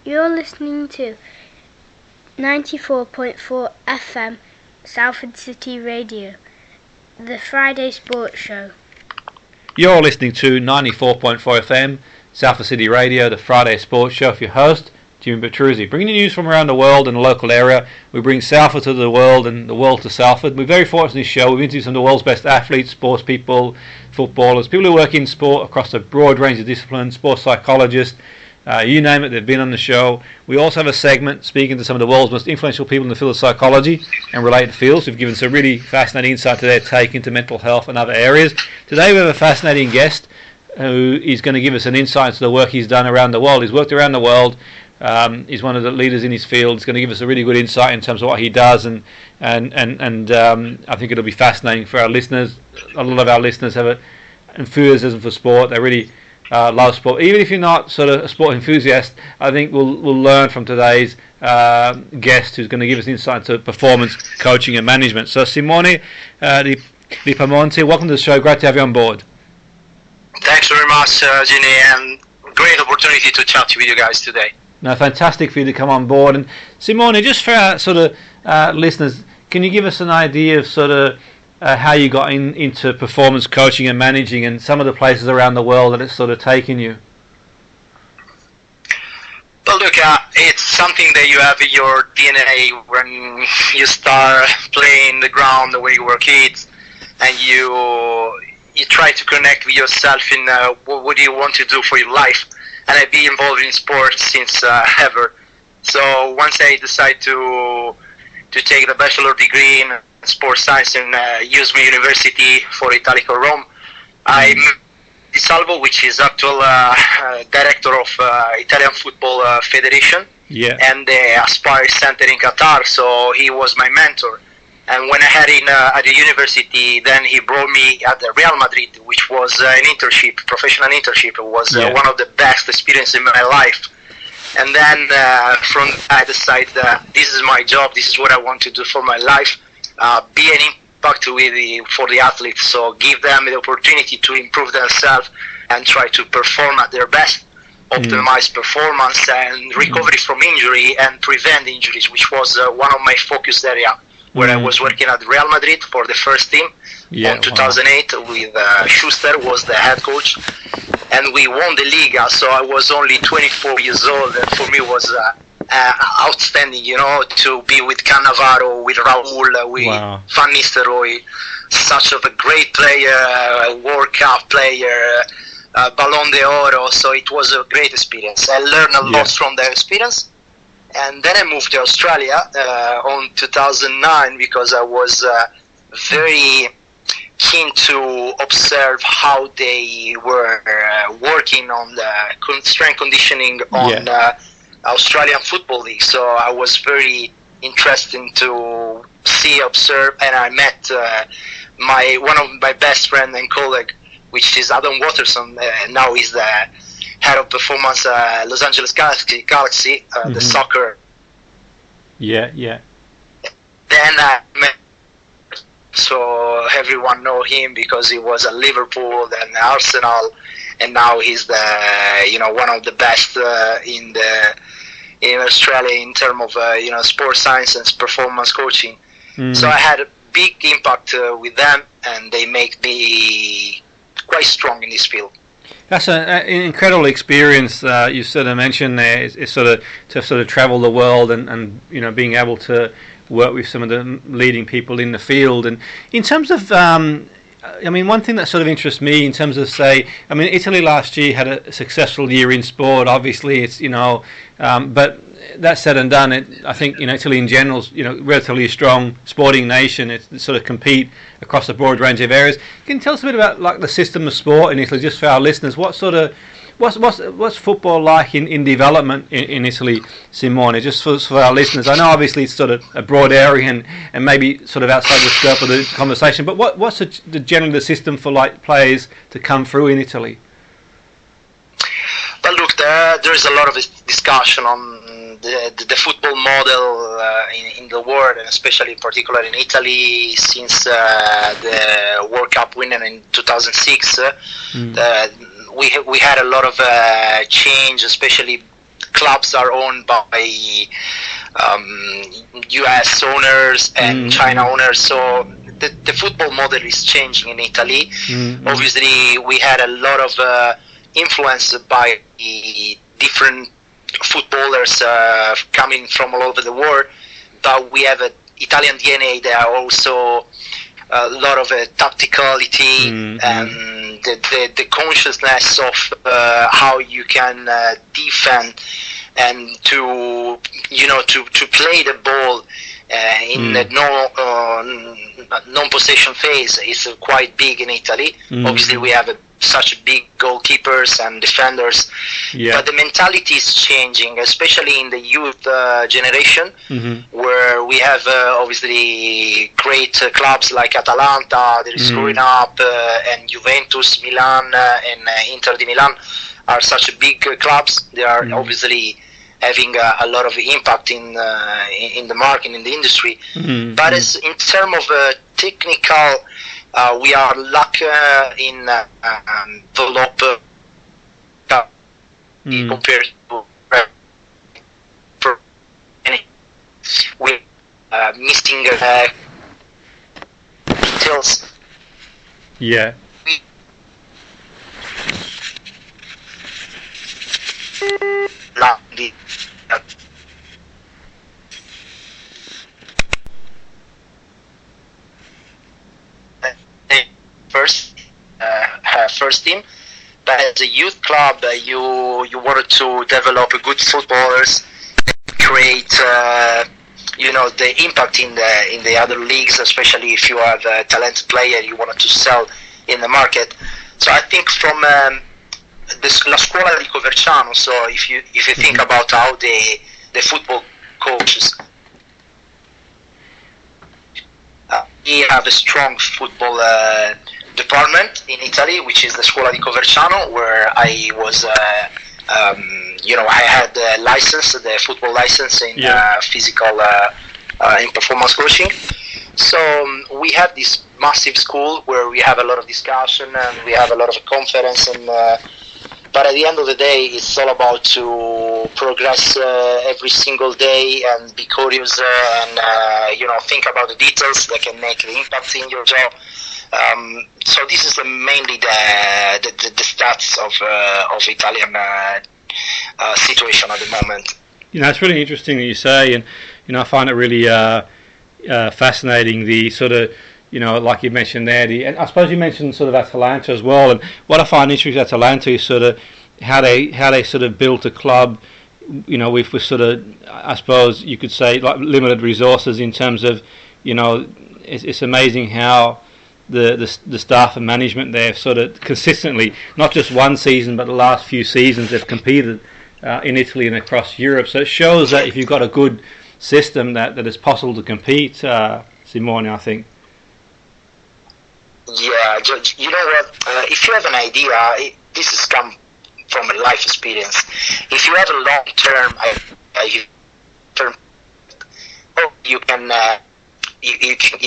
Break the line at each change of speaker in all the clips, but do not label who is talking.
You're listening to 94.4 FM Salford City Radio, the Friday Sports Show.
You're listening to 94.4 FM Salford City Radio, the Friday Sports Show. With your host, Jimmy Petruzzi, bringing you news from around the world and the local area. We bring Salford to the world and the world to Salford. We're very fortunate in this show. We've interviewed some of the world's best athletes, sports people, footballers, people who work in sport across a broad range of disciplines, sports psychologists, you name it, they've been on the show. We also have a segment speaking to some of the world's most influential people in the field of psychology and related fields who've given some really fascinating insight to their take into mental health and other areas. Today we have a fascinating guest who is going to give us an insight into the work he's done around the world. He's worked around the world. He's one of the leaders in his field. He's going to give us a really good insight in terms of what he does, and I think it'll be fascinating for our listeners. A lot of our listeners have an enthusiasm for sport. They really love sport. Even if you're not sort of a sport enthusiast, I think we'll learn from today's guest, who's going to give us insight into performance coaching and management. So Simone Di Pamonte, welcome to the show. Great to have you on board.
Thanks very much, Ginny, and great opportunity to chat with you guys today.
No, fantastic for you to come on board. And Simone, just for our sort of listeners, can you give us an idea of sort of how you got into performance coaching and managing, and some of the places around the world that it's sort of taken you?
Well, look, it's something that you have in your DNA when you start playing the ground when you were kids, and you try to connect with yourself in what do you want to do for your life. And I've been involved in sports since ever. So once I decided to take the bachelor degree in sports science in USM University for Italico Rome, I met Di Salvo, which is actual director of Italian Football Federation, and the Aspire Center in Qatar. So he was my mentor. And when I had at the university, then he brought me at the Real Madrid, which was an internship, professional internship. It was one of the best experiences in my life. And then from I decided this is my job, this is what I want to do for my life, be an impact for the athletes. So give them the opportunity to improve themselves and try to perform at their best, optimize performance and recovery from injury and prevent injuries, which was one of my focus area. Where I was working at Real Madrid for the first team in 2008 with Schuster was the head coach, and we won the Liga. So I was only 24 years old, and for me it was outstanding, to be with Cannavaro, with Raul, with Van Nistelrooy, such of a great player, World Cup player, Ballon d'Oro. So it was a great experience. I learned a lot from the experience. And then I moved to Australia on 2009 because I was very keen to observe how they were working on the strength conditioning on Australian Football League. So I was very interested to see, observe, and I met one of my best friend and colleague, which is Adam Watterson. Now he's the head of performance Los Angeles Galaxy, the soccer.
Yeah.
Then so everyone know him because he was at Liverpool and Arsenal, and now he's the one of the best in Australia in terms of sports science and performance coaching. So I had a big impact with them, and they make me quite strong in this field.
That's an incredible experience. You sort of mentioned there is sort of to travel the world and being able to work with some of the leading people in the field. And in terms of, one thing that sort of interests me in terms of, Italy last year had a successful year in sport. Obviously, it's but that said and done, I think Italy in general is relatively strong sporting nation. It's sort of compete across a broad range of areas. Can you tell us a bit about like the system of sport in Italy, just for our listeners? What's football like in development in Italy, Simone? Just for our listeners. I know obviously it's sort of a broad area and maybe sort of outside the scope of the conversation. But what's generally the system for like players to come through in Italy?
Well, look, there's a lot of discussion on the football model in the world, and especially in particular in Italy, since the World Cup winner in 2006. We had a lot of change, especially clubs are owned by US owners and China owners, so the football model is changing in Italy. Obviously, we had a lot of influence by different footballers coming from all over the world, but we have an Italian DNA. There are also a lot of tacticality and the consciousness of how you can defend and to play the ball in the non-possession phase is quite big in Italy. Obviously, we have such big goalkeepers and defenders, but the mentality is changing, especially in the youth generation, where we have obviously great clubs like Atalanta that is growing up, and Juventus, Milan, and Inter de Milan are such big clubs. They are obviously having a lot of impact in the market, in the industry. But as in terms of technical, we are lucky in develop compared to with missing details.
Yeah.
First team, but as a youth club, you wanted to develop good footballers, create the impact in the other leagues, especially if you have a talented player you wanted to sell in the market. So I think from la scuola di Coverciano, so if you think about how the football coaches, we have a strong football department in Italy, which is the Scuola di Coverciano, where I was, I had the license, the football license in physical in performance coaching. So we have this massive school where we have a lot of discussion and we have a lot of conference, and but at the end of the day, it's all about to progress every single day and be curious and think about the details that can make the impact in your job. So this is mainly the stats of Italian situation at the moment.
It's really interesting that you say, and I find it really fascinating, the sort of, like you mentioned there, I suppose you mentioned sort of Atalanta as well, and what I find interesting with Atalanta is sort of how they sort of built a club, with sort of, I suppose you could say, like limited resources in terms of, it's amazing how the staff and management there sort of consistently, not just one season but the last few seasons, they've competed in Italy and across Europe. So it shows that if you've got a good system that it's possible to compete, Simone, I think.
Yeah, you know what? If you have an idea, this has come from a life experience. If you have a long-term, you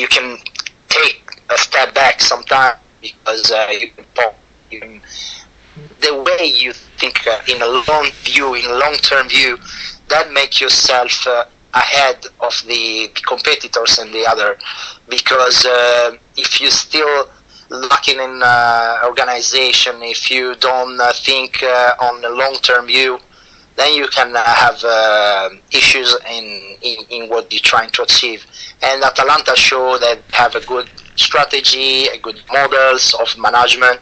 can take a step back sometimes, because the way you think in a long-term view, that makes yourself ahead of the competitors and the other. Because if you still lacking in organization, if you don't think on a long-term view, then you can have issues in what you're trying to achieve. And Atalanta show that have a good strategy, a good models of management,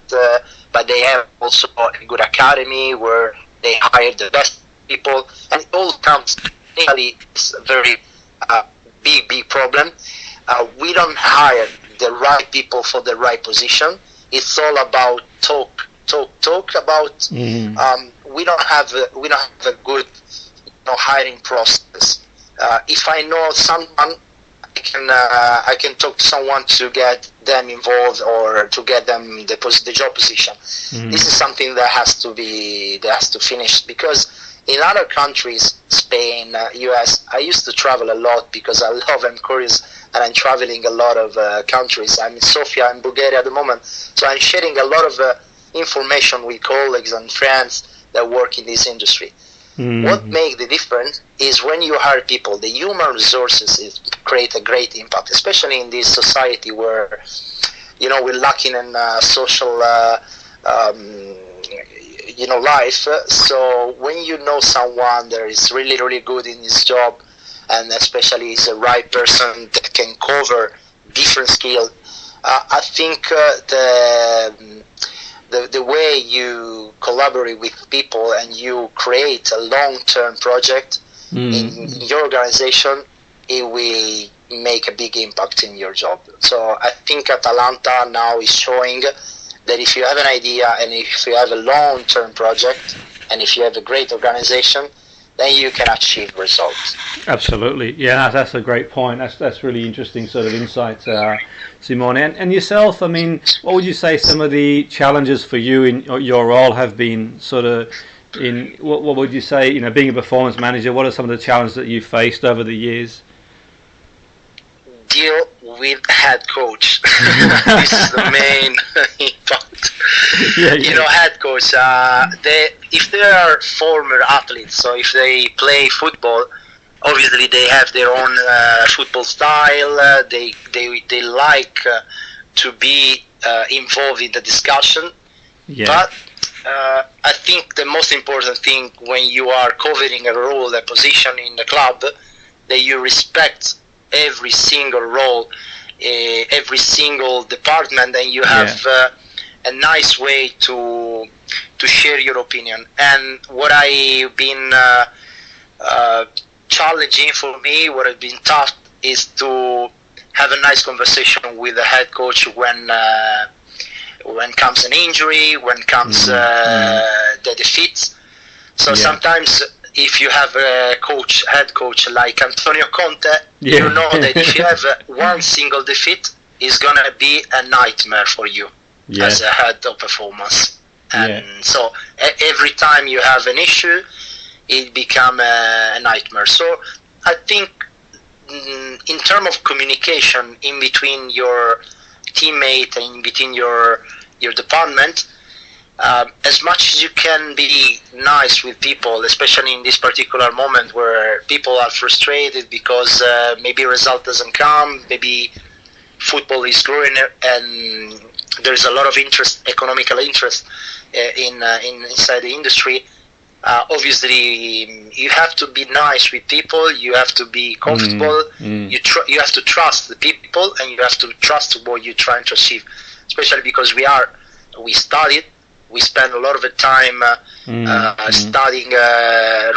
but they have also a good academy where they hire the best people, and it all comes. Italy is a very big problem. We don't hire the right people for the right position. It's all about talk about. We don't have a good hiring process. If I know someone, I can talk to someone to get them involved or to get them the job position. This is something that has to finish, because in other countries, Spain, US, I used to travel a lot because I love and curious, and I'm traveling a lot of countries. I'm in Sofia in Bulgaria at the moment, so I'm sharing a lot of information with colleagues and friends that work in this industry. What makes the difference is when you hire people, the human resources create a great impact, especially in this society where, we're lacking in social, life. So when you know someone that is really, really good in his job, and especially is the right person that can cover different skills, I think the way you collaborate with people and you create a long-term project in your organization, it will make a big impact in your job. So I think Atalanta now is showing that if you have an idea and if you have a long-term project and if you have a great organization, then you can achieve results.
Absolutely, yeah, that's a great point. That's really interesting sort of insight, Simone. And yourself, I mean, what would you say some of the challenges for you in your role have been? Sort of, what would you say? Being a performance manager, what are some of the challenges that you've faced over the years?
Deal with head coach. This is the main impact. Head coach. If they are former athletes, so if they play football, obviously they have their own football style. They like to be involved in the discussion. Yeah. But I think the most important thing when you are covering a role, a position in the club, that you respect every single role, every single department, and you have a nice way to share your opinion. And what I've been challenging for me, what has been tough, is to have a nice conversation with the head coach when comes an injury, when comes the defeats. So sometimes if you have a head coach like Antonio Conte, you know that if you have one single defeat, it's going to be a nightmare for you as a head of performance. And so every time you have an issue, it becomes a nightmare. So I think in terms of communication in between your teammate and in between your department, as much as you can be nice with people, especially in this particular moment where people are frustrated because maybe result doesn't come, maybe football is growing and there's a lot of interest, economical interest inside the industry. Obviously, you have to be nice with people. You have to be comfortable. You have to trust the people, and you have to trust what you're trying to achieve. Especially because we studied. We spend a lot of the time studying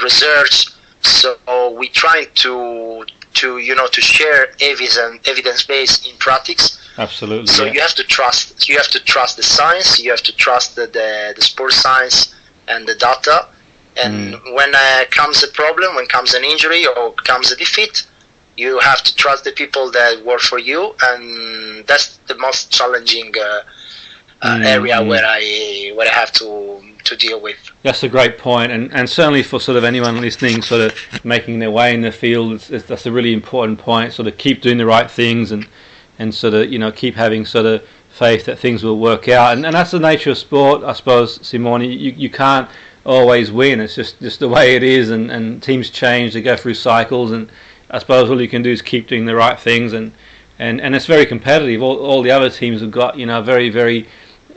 research. So we trying to share evidence based in practice.
Absolutely.
So you have to trust. You have to trust the science. You have to trust the sports science and the data. And when comes a problem, when comes an injury or comes a defeat, you have to trust the people that work for you, and that's the most challenging area where I have to deal with.
That's a great point, and certainly for sort of anyone listening, sort of making their way in the field, that's a really important point. Sort of keep doing the right things, and sort of keep having sort of faith that things will work out, and that's the nature of sport, I suppose, Simone. You can't always win. It's just the way it is, and teams change, they go through cycles, and I suppose all you can do is keep doing the right things, and it's very competitive. All the other teams have got very, very,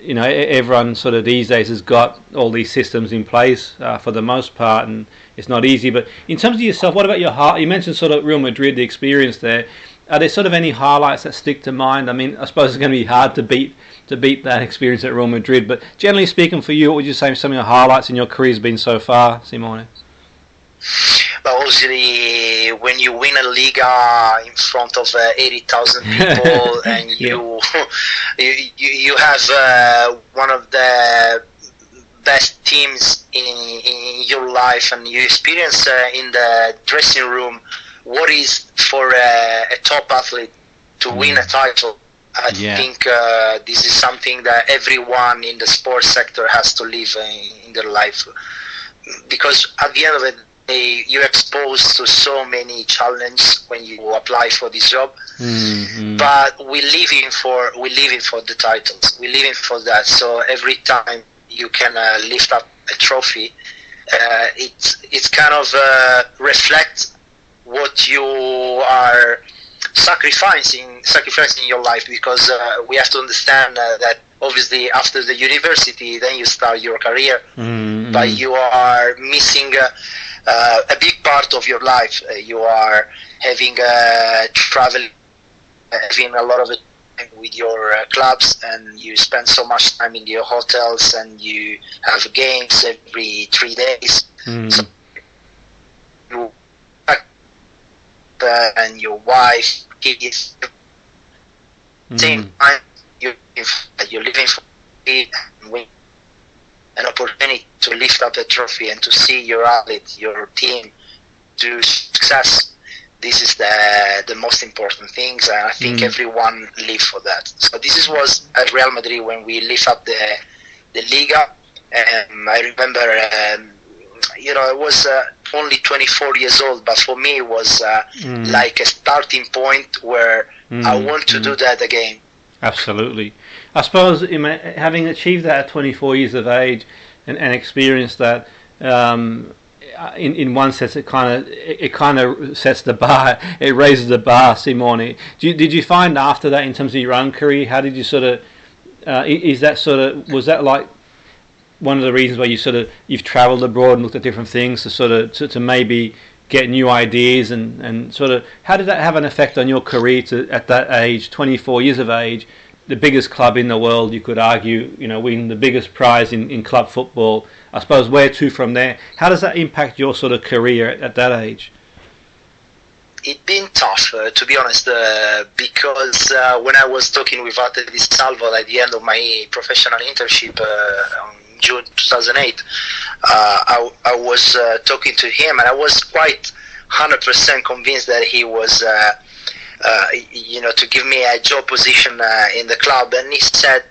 everyone sort of these days has got all these systems in place for the most part, and it's not easy. But in terms of yourself, what about your heart? You mentioned sort of Real Madrid, the experience there. Are there sort of any highlights that stick to mind? I mean, I suppose it's going to be hard to beat that experience at Real Madrid, but generally speaking for you, what would you say some of your highlights in your career has been so far, Simone?
Well, obviously, when you win a Liga in front of 80,000 people and you have one of the best teams in your life, and you experience in the dressing room what is for a top athlete to win a title. I think this is something that everyone in the sports sector has to live in their life, because at the end of it, you're exposed to so many challenges when you apply for this job. But we're living for the titles. We're living for that. So every time you can lift up a trophy, it's kind of reflects what you are sacrificing in your life, because we have to understand that obviously after the university then you start your career, but you are missing a big part of your life. You are having travel, having a lot of it with your clubs, and you spend so much time in your hotels, and you have games every 3 days. So you and your wife, kids, same time you're living for it, and win an opportunity to lift up the trophy and to see your athlete, your team do success. This is the most important things, and I think everyone live for that. So this was at Real Madrid when we lift up the Liga. I remember, I was only 24 years old, but for me it was like a starting point where I want to do that again.
Absolutely. I suppose having achieved that at 24 years of age and experienced that, in one sense, it kind of sets the bar. It raises the bar, Simone. Did you find after that, in terms of your own career, how did you sort of? Was that like one of the reasons why you've travelled abroad and looked at different things to maybe get new ideas and sort of, how did that have an effect on your career at that age, 24 years of age, the biggest club in the world, you could argue, win the biggest prize in club football? I suppose where to from there? How does that impact your sort of career at that age?
It's been tough, to be honest, because when I was talking with Walter Di Salvo at the end of my professional internship on June 2008, I was talking to him, and I was quite 100% convinced that he was, to give me a job position in the club. And he said,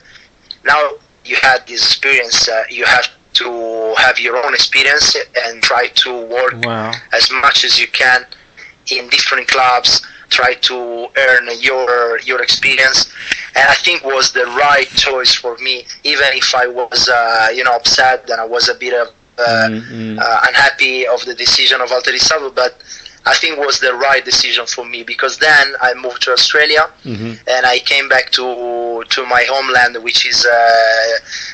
now you had this experience, you have to have your own experience and try to work as much as you can in different clubs, try to earn your experience. And I think was the right choice for me, even if I was upset and I was a bit of unhappy of the decision of Walter Di Salvo, but I think was the right decision for me, because then I moved to Australia and I came back to my homeland, which is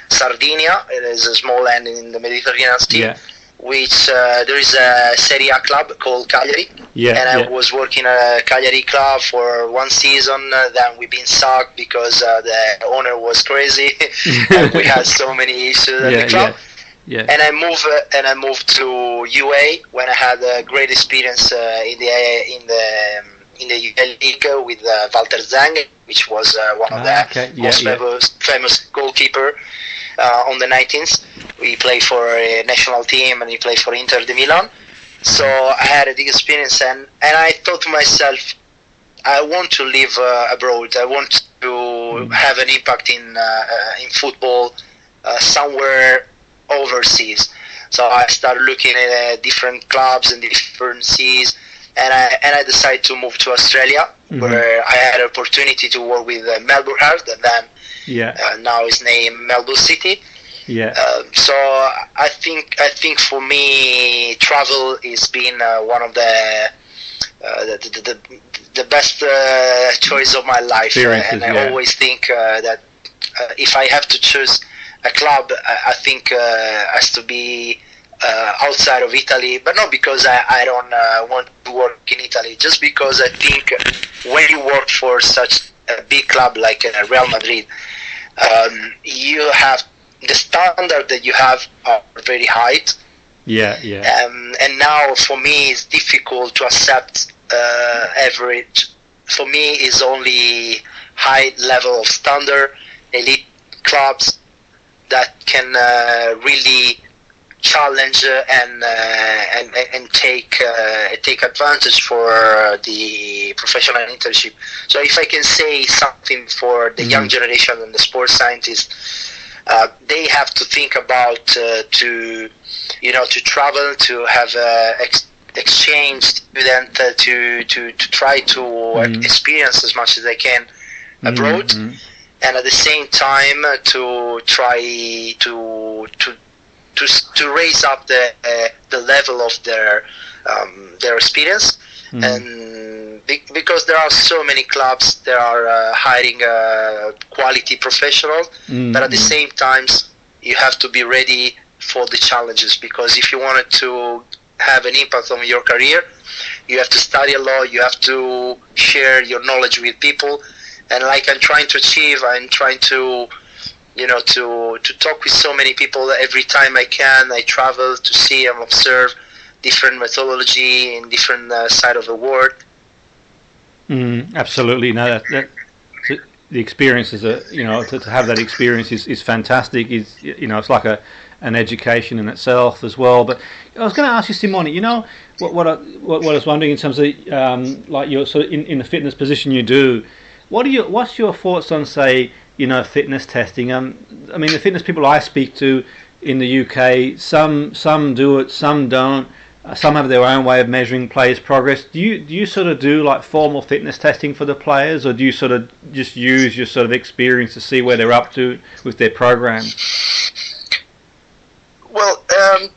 Sardinia. It is a small land in the Mediterranean Sea, which there is a Serie A club called Cagliari, and I was working at a Cagliari club for one season. Then we've been sacked because the owner was crazy and we had so many issues at the club. And I moved to UA when I had a great experience in the UA League with Walter Zang, which was one of the most famous goalkeeper on the 19th. We played for a national team, and he played for Inter de Milan. So I had a big experience, and I thought to myself, I want to live abroad. I want to have an impact in football somewhere overseas. So I started looking at different clubs and different seas, and I decided to move to Australia, where I had an opportunity to work with Melbourne Heart, and then now it's named Melbourne City. So I think for me, travel has been one of the best choice of my life, and I always think that if I have to choose a club, I think has to be outside of Italy, but not because I don't want to work in Italy, just because I think when you work for such a big club like Real Madrid, you have the standard that you have are very high. And now for me it's difficult to accept average. For me is only high level of standard elite clubs that can really challenge and take advantage for the professional internship. So if I can say something for the young generation and the sports scientists, they have to think about to travel, to have exchange student, to try to experience as much as they can abroad. And at the same time to try to to raise up the level of their experience. And because there are so many clubs that are hiring quality professionals, but at the same times you have to be ready for the challenges, because if you wanted to have an impact on your career, you have to study a lot, you have to share your knowledge with people. And like I'm trying to achieve, I'm trying to to talk with so many people. Every time I can, I travel to see and observe different methodology in different side of the world.
Absolutely. No, that the experience is to have that experience is fantastic. It's like an education in itself as well. But I was going to ask you, Simone, what I was wondering in terms of like you're sort of in the fitness position you do. What's your thoughts on, say, fitness testing? I mean, the fitness people I speak to in the UK, some do it, some don't. Some have their own way of measuring players' progress. Do you sort of do like formal fitness testing for the players, or do you sort of just use your sort of experience to see where they're up to with their programs?
Well,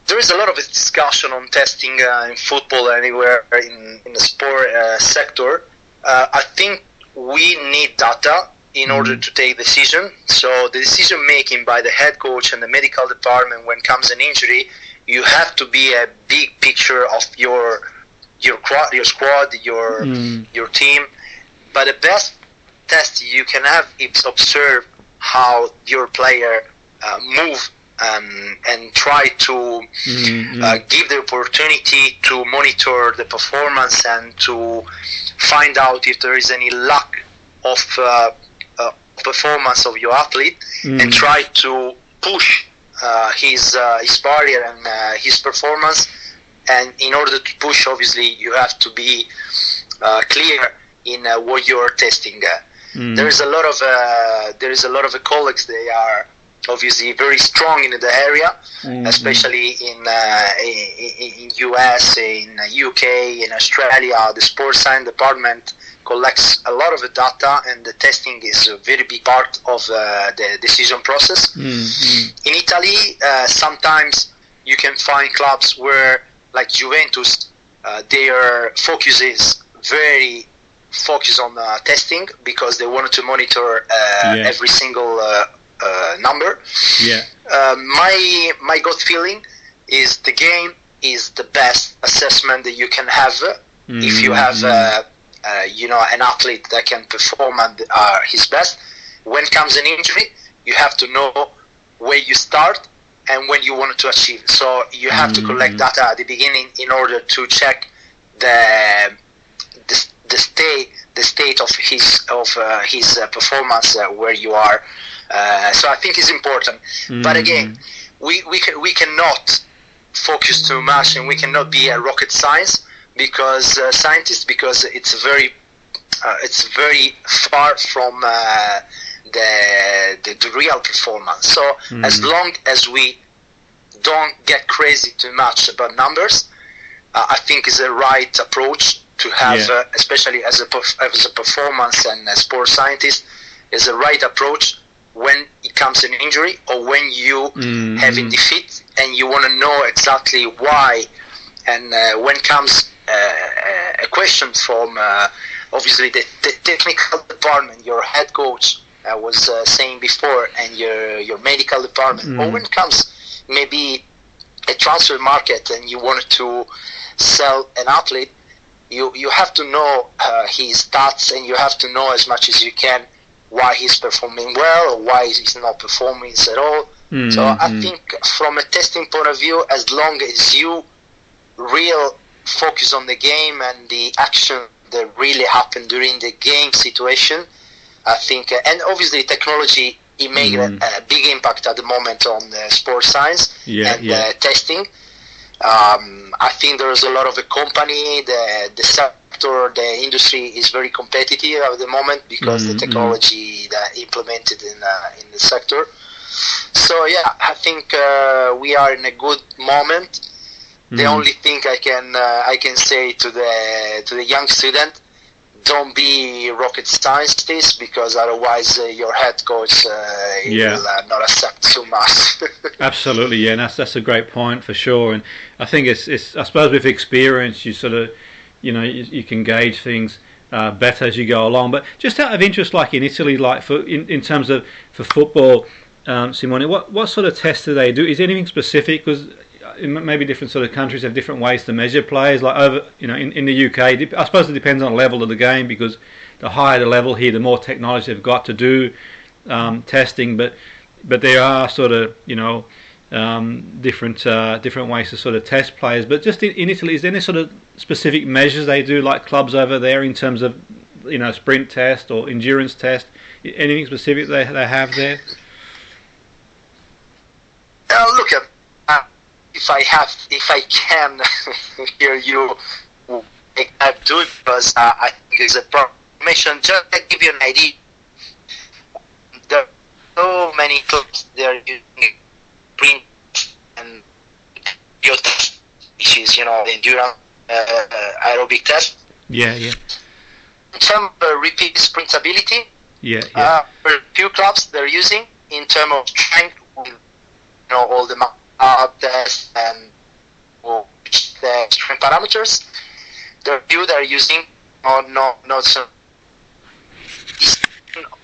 there is a lot of discussion on testing in football, anywhere in the sport sector. I think we need data in order to take decision. So the decision making by the head coach and the medical department when comes an injury, you have to be a big picture of your squad, your team. But the best test you can have is observe how your player move and try to give the opportunity to monitor the performance and to find out if there is any lack of performance of your athlete, and try to push his barrier and his performance. And in order to push, obviously, you have to be clear in what you are testing. There is a lot of colleagues. They are obviously very strong in the area, especially in US, in UK, in Australia. The sports science department collects a lot of the data, and the testing is a very big part of the decision process. In Italy, sometimes you can find clubs where, like Juventus, their focus is very focused on testing, because they wanted to monitor every single number. My gut feeling is the game is the best assessment that you can have if you have an athlete that can perform at his best. When comes an injury, you have to know where you start and when you want to achieve. So you have to collect data at the beginning in order to check the state of his performance where you are. So I think it's important. But again, we cannot focus too much, and we cannot be a rocket science because it's very far from the real performance. So as long as we don't get crazy too much about numbers, I think is the right approach to have, especially as a performance and a sports scientist, is the right approach when it comes an injury or when you have in defeat and you want to know exactly why. And when comes a question from obviously the technical department, your head coach was saying before, and your medical department, or when it comes maybe a transfer market and you wanted to sell an athlete, you have to know his stats, and you have to know as much as you can why he's performing well or why he's not performing at all. So I think from a testing point of view, as long as you real focus on the game and the action that really happened during the game situation, I think, and obviously technology, it made a big impact at the moment on sports science and testing. I think there's a lot of a company, the sector, the industry is very competitive at the moment because the technology that implemented in the sector. So yeah, I think we are in a good moment. The only thing I can say to the young student, don't be rocket scientists, because otherwise your head coach will not accept too much.
Absolutely, yeah, and that's a great point for sure. And I think it's I suppose with experience you sort of, you can gauge things better as you go along. But just out of interest, like in Italy, like in terms of for football, Simone, what sort of tests do they do? Is there anything specific? Because maybe different sort of countries have different ways to measure players. Like in the UK, I suppose it depends on the level of the game, because the higher the level here, the more technology they've got to do testing. But there are sort of different ways to sort of test players. But just in Italy, is there any sort of specific measures they do, like clubs over there, in terms of sprint test or endurance test? Anything specific they have there?
Look, if I can hear you, I do it, because I think it's a information. Just to give you an idea, there are so many clubs they are using sprint and your test, which is the endurance aerobic test.
Yeah.
In terms of repeat sprintability,
for
a few clubs they're using in terms of strength, with all the tests and the strength parameters. There are few that are using not so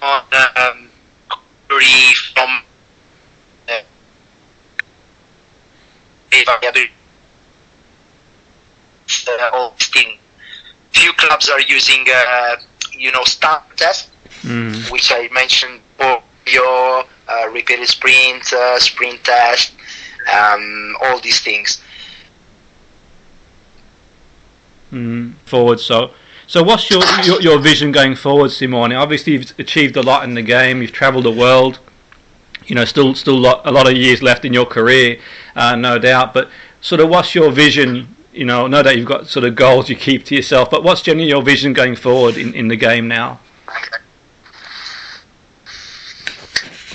on from variability. Few clubs are using stamp test, which I mentioned, for your repeated sprint, sprint test, all these things.
Forward. So what's your vision going forward, Simone? Obviously, you've achieved a lot in the game. You've travelled the world. Still a lot of years left in your career, no doubt. But sort of, what's your vision? No doubt you've got sort of goals you keep to yourself. But what's generally your vision going forward in the game now?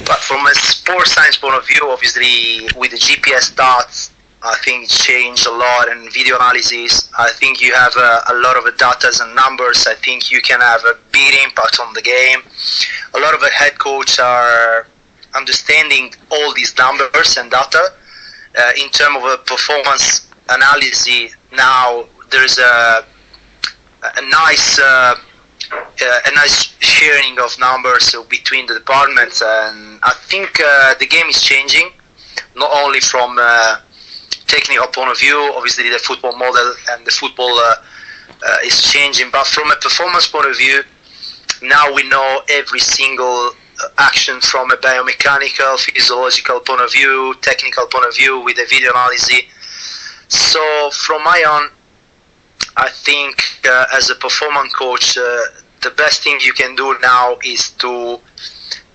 But from a sports science point of view, obviously, with the GPS stats, I think it's changed a lot, and video analysis. I think you have a lot of data and numbers. I think you can have a big impact on the game. A lot of the head coaches are understanding all these numbers and data. In terms of a performance analysis, now there's a nice sharing of numbers between the departments, and I think the game is changing, not only from technical point of view. Obviously the football model and the football is changing, but from a performance point of view, now we know every single action from a biomechanical, physiological point of view, technical point of view, with a video analysis. So from my own, I think as a performance coach, the best thing you can do now is to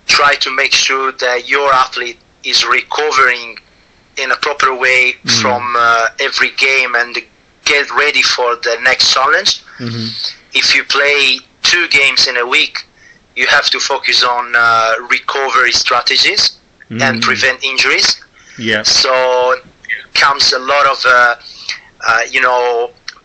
try to make sure that your athlete is recovering in a proper way from every game, and get ready for the next challenge. If you play 2 games in a week, you have to focus on recovery strategies and prevent injuries. So comes a lot of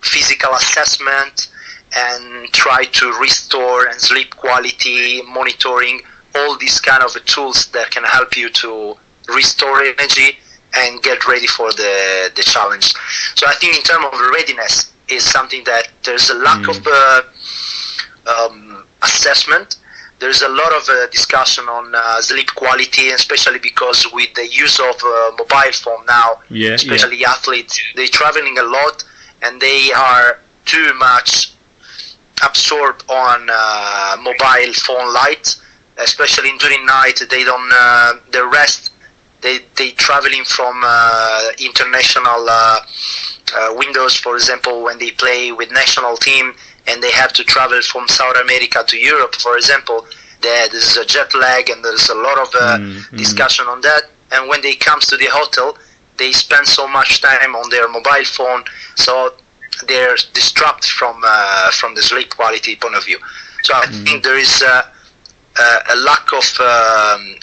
physical assessment, and try to restore and sleep quality, monitoring, all these kind of tools that can help you to restore energy and get ready for the challenge. So I think in terms of readiness is something that there's a lack of assessment. There's a lot of discussion on sleep quality, especially because with the use of mobile phone now, especially athletes, they're traveling a lot and they are too much absorbed on mobile phone light, especially during night. They don't the rest. They traveling from international windows, for example, when they play with national team, and they have to travel from South America to Europe, for example. There's a jet lag, and there's a lot of discussion on that. And when they come to the hotel, they spend so much time on their mobile phone, so they're distracted from the sleep quality point of view. So I think there is a lack of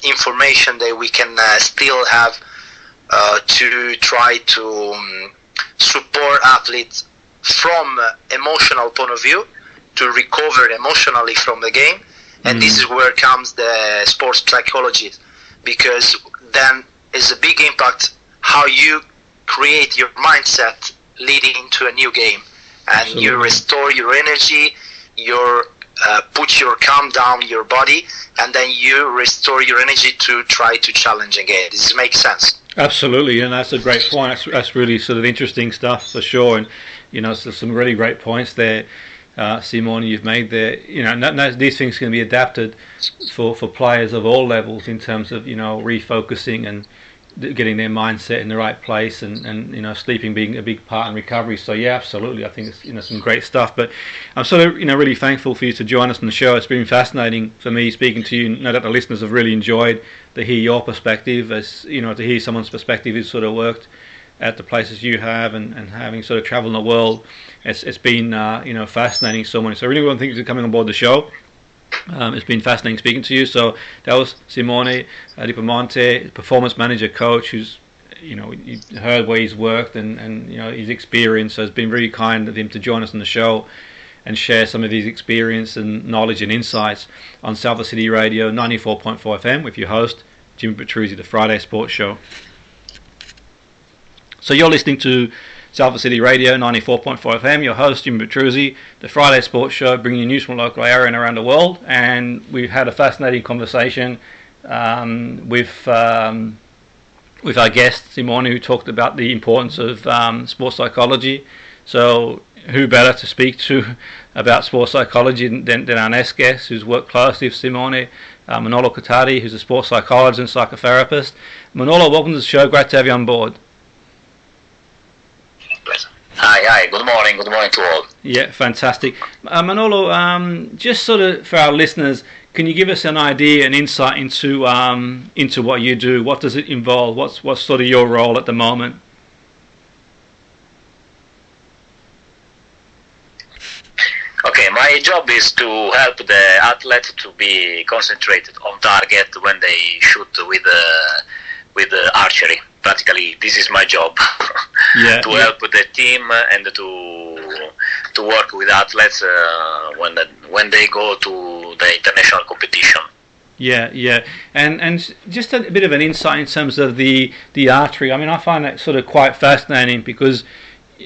information that we can still have to try to support athletes from emotional point of view, to recover emotionally from the game. And this is where comes the sports psychology, because then is a big impact how you create your mindset leading into a new game, and
Absolutely.
you restore your energy, put your calm down your body, and then you restore your energy to try to challenge again. This makes sense.
Absolutely, and that's a great point. That's really sort of interesting stuff for sure, and so some really great points there, Simone, you've made there. These things can be adapted for players of all levels in terms of refocusing and getting their mindset in the right place, and sleeping being a big part in recovery. So yeah, absolutely, I think it's some great stuff. But I'm sort of really thankful for you to join us on the show. It's been fascinating for me speaking to you. No doubt the listeners have really enjoyed to hear your perspective, as to hear someone's perspective who's sort of worked at the places you have, and having sort of traveled the world. It's been fascinating so much. So I really want to thank you for coming on board the show. It's been fascinating speaking to you. So that was Simone Di Piemonte, performance manager, coach, who's you heard where he's worked and his experience. So it's been really kind of him to join us on the show and share some of his experience and knowledge and insights on Salva City Radio 94.4 FM with your host Jimmy Petruzzi, the Friday Sports Show. So you're listening to Salva City Radio 94.4 FM, your host Jimmy Petruzzi, the Friday Sports Show, bringing you news from the local area and around the world. And we've had a fascinating conversation with our guest Simone, who talked about the importance of sports psychology. So who better to speak to about sports psychology than our next guest, who's worked closely with Simone, Manolo Cottati, who's a sports psychologist and psychotherapist. Manolo, welcome to the show. Great to have you on board.
Hi, good morning to all.
Yeah, fantastic. Manolo, just sort of for our listeners, can you give us an idea, an insight into what you do? What does it involve? What's sort of your role at the moment?
Okay, my job is to help the athlete to be concentrated on target when they shoot with archery. Practically, this is my job. To help the team and to work with athletes when they go to the international competition.
Yeah, and just a bit of an insight in terms of the archery. I mean, I find that sort of quite fascinating, because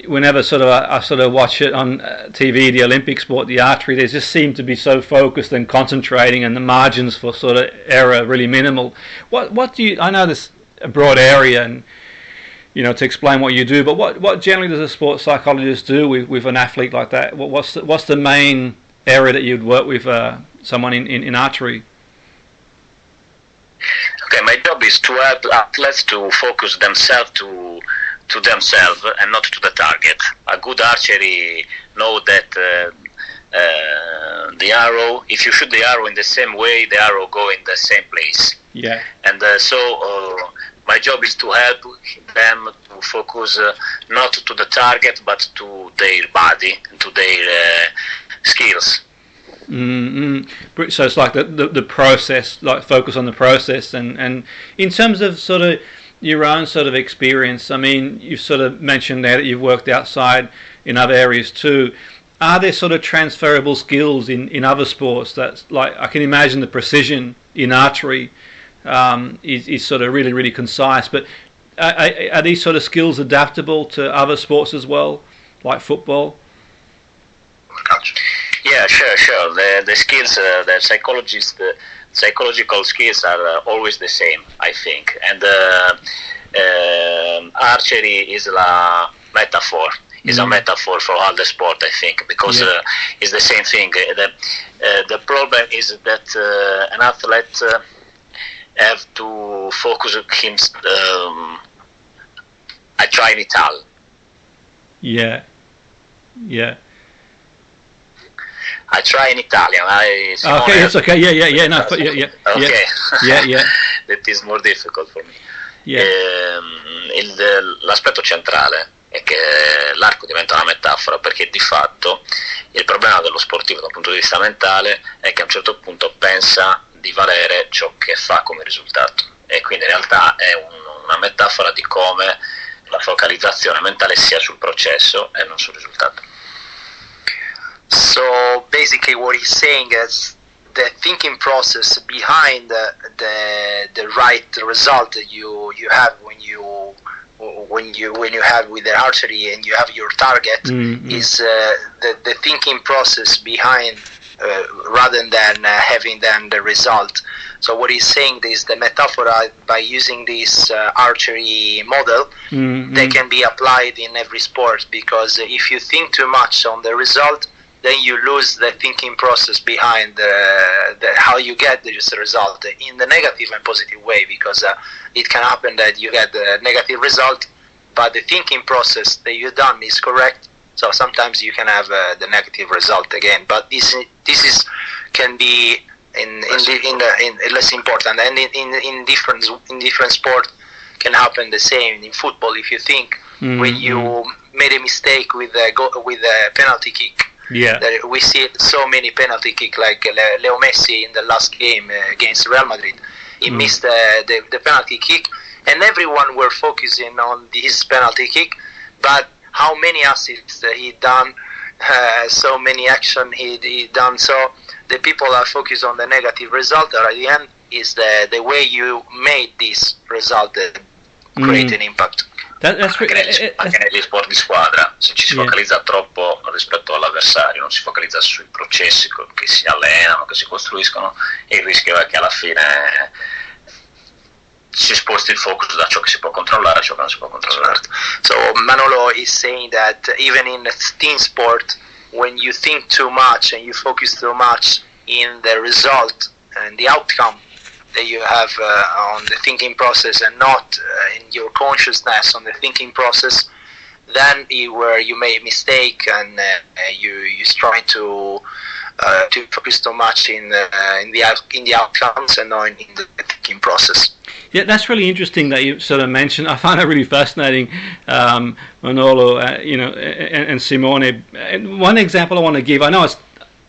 whenever I sort of watch it on TV, the Olympic sport, the archery, they just seem to be so focused and concentrating, and the margins for sort of error are really minimal. What do you? I know this a broad area, and to explain what you do, but what generally does a sports psychologist do with an athlete like that? What's the main area that you'd work with someone in archery?
Okay, my job is to help athletes to focus themselves to themselves and not to the target. A good archery know that the arrow, if you shoot the arrow in the same way, the arrow go in the same place.
Yeah.
And so my job is to help them to focus not to the target, but to their body, to their skills.
Mm-hmm. So it's like the process, like focus on the process. And in terms of sort of your own sort of experience, I mean, you've sort of mentioned there that you've worked outside in other areas too. Are there sort of transferable skills in other sports that's like, I can imagine the precision in archery is sort of really, really concise, but are these sort of skills adaptable to other sports as well, like football?
Yeah, sure. The skills, the psychological skills are always the same, I think. And archery is a metaphor. Is a metaphor for all the sport, I think, because it's the same thing. The problem is that an athlete have to focus him. I try in Italian.
Yeah.
I try in Italian.
Okay, it's okay. Yeah. No, yeah.
Okay.
Yeah.
That is more difficult for me.
Yeah.
L'aspetto centrale è che l'arco diventa una metafora, perché di fatto il problema dello sportivo dal punto di vista mentale è che a un certo punto pensa di valere ciò che fa come risultato, e quindi in realtà è una metafora di come la focalizzazione mentale sia sul processo e non sul risultato. So
basically what he's saying is the thinking process behind the right result that you have when you have with the archery and you have your target is the thinking process behind rather than having then the result. So what he's saying is the metaphor by using this archery model, they can be applied in every sport, because if you think too much on the result, then you lose the thinking process behind how you get this result in the negative and positive way, because it can happen that you get the negative result, but the thinking process that you've done is correct. So sometimes you can have the negative result again, but this can be in less important, and in different sport can happen the same. In football, if you think when you made a mistake with a penalty kick, that we see so many penalty kick, like Leo Messi in the last game against Real Madrid. He missed the penalty kick, and everyone were focusing on his penalty kick, but how many assists he done, so many action he done. So the people are focused on the negative result, or at the end is the way you made this result that create an impact.
Anche negli sport di squadra, se ci si focalizza troppo rispetto all'avversario, non si focalizza sui processi che si allenano, che si costruiscono, e il rischio è che alla fine si sposti il focus da ciò che si può controllare a ciò che non si può controllare.
So Manolo is saying that even in team sport, when you think too much and you focus too much in the result and the outcome that you have on the thinking process, and not in your consciousness on the thinking process, then where you made a mistake, and you're trying to focus too much in the outcomes and not in the thinking process.
Yeah, that's really interesting that you sort of mentioned. I find it really fascinating, Manolo, and Simone. And one example I want to give, I know it's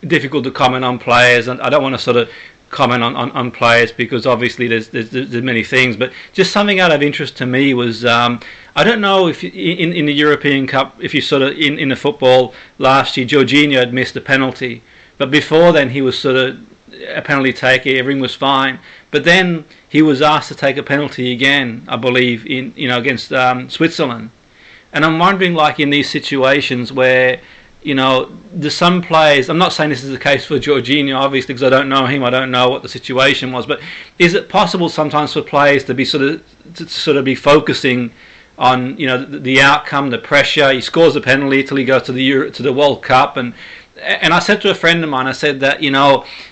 difficult to comment on players, and I don't want to sort of comment on players because obviously there's many things, but just something out of interest to me was I don't know if in the European Cup, if you sort of in the football last year, Jorginho had missed a penalty, but before then he was sort of a penalty taker, everything was fine, but then he was asked to take a penalty again, I believe, against Switzerland. And I'm wondering, like, in these situations where there's some players, I'm not saying this is the case for Jorginho, obviously, because I don't know him, I don't know what the situation was, but is it possible sometimes for players to be sort of be focusing on the outcome, the pressure? He scores a penalty, Italy goes to the World Cup, and I said to a friend of mine, I said that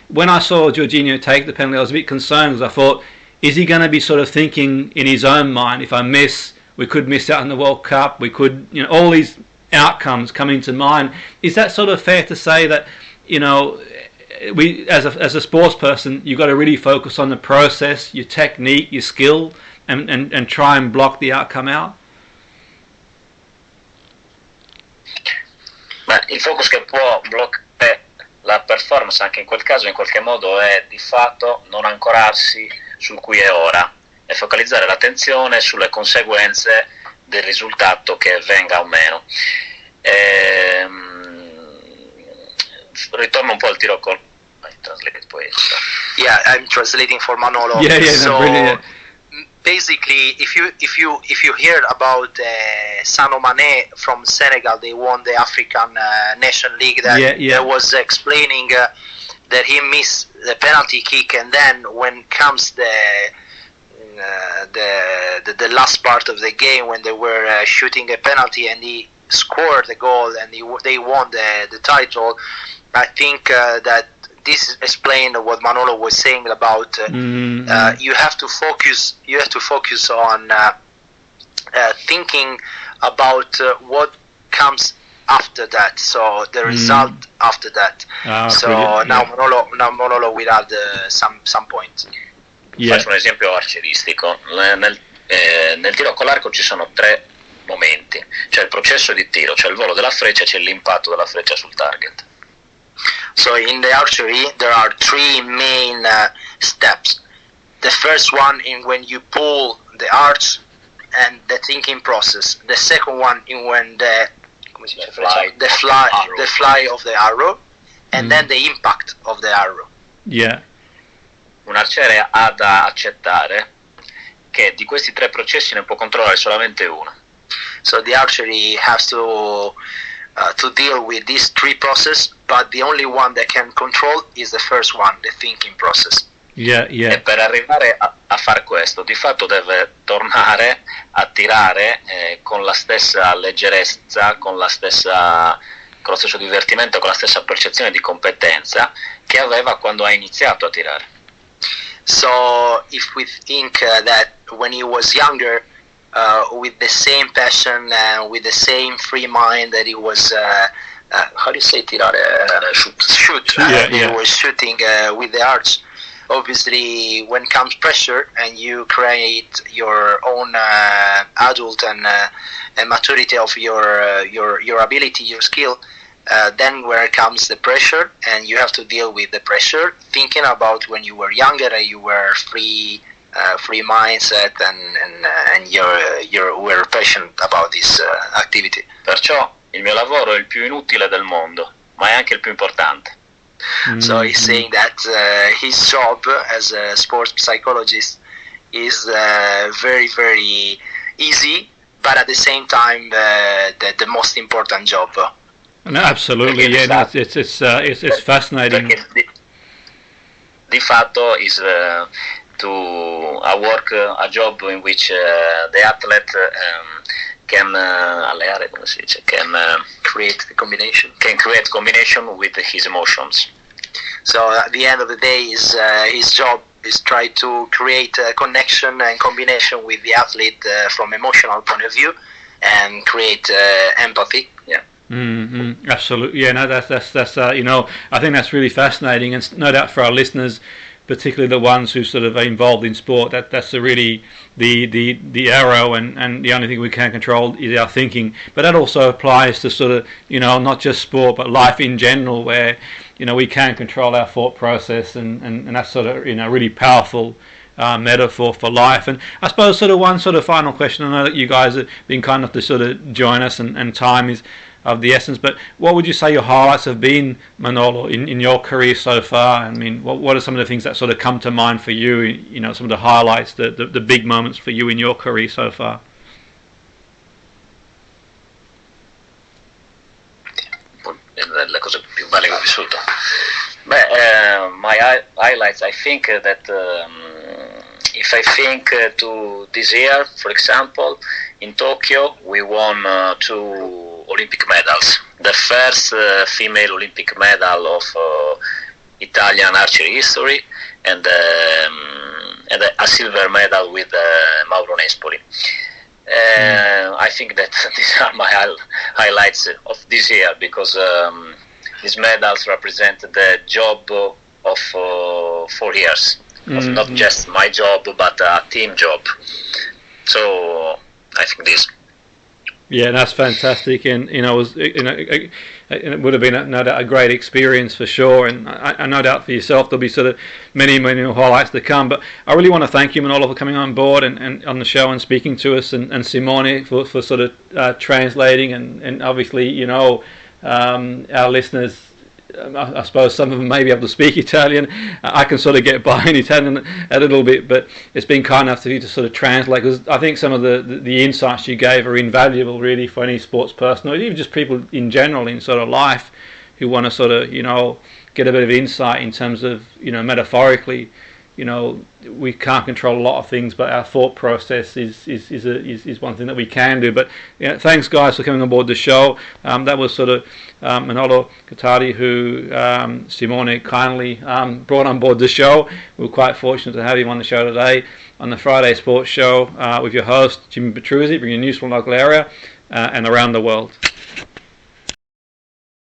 when I saw Jorginho take the penalty, I was a bit concerned, because I thought, is he going to be sort of thinking in his own mind, if I miss, we could miss out on the World Cup, we could, all these outcomes coming to mind. Is that sort of fair to say that we as a sports person, you've got to really focus on the process, your technique, your skill, and try and block the outcome out?
Ma il focus che può bloccare la performance anche in quel caso in qualche modo è di fatto non ancorarsi sul qui e ora e focalizzare l'attenzione sulle conseguenze del risultato che venga o meno. Ritorno un po' al tiro col
Yeah, I'm translating for Manolo.
Yeah,
basically, if you heard about Sadio Mane from Senegal, they won the African Nation League. That was explaining that he missed the penalty kick, and then when comes the last part of the game, when they were shooting a penalty and he scored the goal and they won the title, I think that this explains what Manolo was saying about you have to focus on thinking about what comes after that, so the result after that. Now Manolo will add some points.
Faccio un esempio arcieristico. Nel tiro con l'arco ci sono 3 momenti: c'è il processo di tiro, c'è il volo della freccia e c'è l'impatto della freccia sul target.
So in the archery there are 3 main steps. The first one in when you pull the arch and the thinking process. The second one in when the fly of the arrow, and then the impact of the arrow.
Yeah.
Un arciere ha da accettare che di questi 3 processi ne può controllare solamente uno.
So the archery has to deal with these 3 processes, but the only one that can control is the first one, the thinking process.
Yeah, yeah.
E per arrivare a far questo, di fatto deve tornare a tirare con la stessa leggerezza, con lo stesso divertimento, con la stessa percezione di competenza che aveva quando ha iniziato a tirare.
So if we think that when he was younger, with the same passion and with the same free mind that he was, how do you say tirare? Shoot. He was shooting with the arch. Obviously, when comes pressure and you create your own adult and maturity of your ability, your skill, then where comes the pressure, and you have to deal with the pressure, thinking about when you were younger and you were free mindset and you were passionate about this activity.
Perciò il mio lavoro è il più inutile del mondo, ma è anche il più importante.
So he's saying that his job as a sports psychologist is very, very easy, but at the same time the most important job.
No, absolutely, yeah. No, it's fascinating.
Perché di fatto is a job in which the athlete can
create the combination.
Can create combination with his emotions.
So at the end of the day, his job is try to create a connection and combination with the athlete from emotional point of view, and create empathy. Yeah.
Mm-hmm. Absolutely, yeah. No, that's I think that's really fascinating, and no doubt for our listeners, particularly the ones who sort of are involved in sport, that's really the arrow, and the only thing we can control is our thinking. But that also applies to sort of not just sport but life in general, where we can control our thought process, and that's sort of really powerful metaphor for life. And I suppose sort of one sort of final question. I know that you guys have been kind enough to sort of join us, and time is of the essence, but what would you say your highlights have been, Manolo, in your career so far? I mean, what are some of the things that sort of come to mind for you, some of the highlights, the big moments for you in your career so far?
Le cose più belle che ho vissuto. My highlights, I think that if I think to this year, for example, in Tokyo, we won 2 Olympic medals. The first female Olympic medal of Italian archery history, and a silver medal with Mauro Nespoli. I think that these are my highlights of this year, because these medals represent the job of 4 years, of not just my job but a team job. So I think this.
Yeah, that's fantastic, and it would have been no doubt a great experience for sure, and I no doubt for yourself there'll be sort of many highlights to come. But I really want to thank you, Manolo, for coming on board and on the show and speaking to us, and Simone for sort of translating, and obviously our listeners. I suppose some of them may be able to speak Italian. I can sort of get by in Italian a little bit, but it's been kind enough of you to sort of translate, because I think some of the insights you gave are invaluable really for any sports person, or even just people in general in sort of life who want to sort of get a bit of insight in terms of metaphorically. We can't control a lot of things, but our thought process is one thing that we can do. But thanks, guys, for coming on board the show. That was sort of Manolo Cottardi, who Simone kindly brought on board the show. We were quite fortunate to have him on the show today on the Friday Sports Show with your host, Jimmy Petruzzi, bringing news from the local area and around the world.